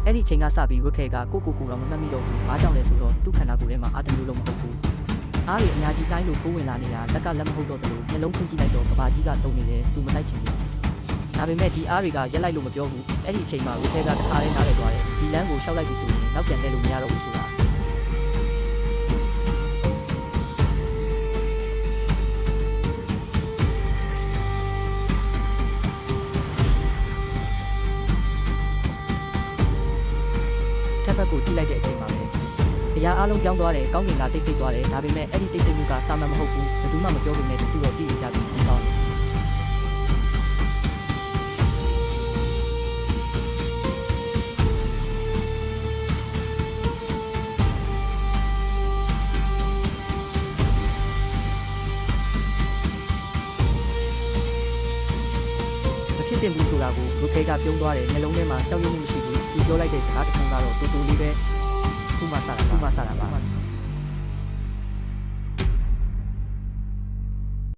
အဲ့ဒီချိန်ကစပြီးဝက်ခဲကကိုတော့မမှတ်မိတော့ဘူး။အားကြောင့်လဲဆိုတော့သူ့ခန္ဓာကိုယ်ထဲမှာအားတမျိုးလုံးမဟုတ်ဘူး။အားတွေအများကြီးတိုင်းလို့ထိုးဝင်လာနေတာလက်ကလက်မဟုတ်တော့တယ်လို့မျက်လုံးဖွင့်ကြည့်လိုက်တော့ကဘာကြီးကတုံနေတယ်သူမလိုက်ချင်ဘူး။ဒါပေမဲ့ဒီအားတွေကရက်လိုက်လို့မပြောဘူး။အဲ့ဒီအချိန်မှာဝက်ခဲကတခါလေးနားလဲသွားတယ်။ဒီလမ်းကိုရှောက်လိုက်ပြီဆိုရင်နောက်ပြန်လှည့်လို့မရတော့ဘူးဆိုတာ။ထပ်ဘက်ကိုကြည့်လိုက်တဲ့အချိန်မှာပဲအရာအလုံးပြောင်းသွားတယ်ကောင်းကင်ကတိတ်ဆိတ်သွားတယ်ဒါပေမဲ့အဲ့ဒီတိတ်ဆိတ်မှုကတာမန်မဟုတ်ဘူးဘယ်သူမှမပြောပေမဲ့သူတော့သိနေကြပြီဒီကောင်းဖြစ်တင်ဘူးဆိုတာကိုလူခဲကပြုံးသွားတယ်နှလုံးထဲမှာကြောက်ရွံ့မှုမရှိဘူးသူပြောလိုက်တဲ့စကားတစ်ခုကတော့တူတူလေးပဲခုမှစတာပါ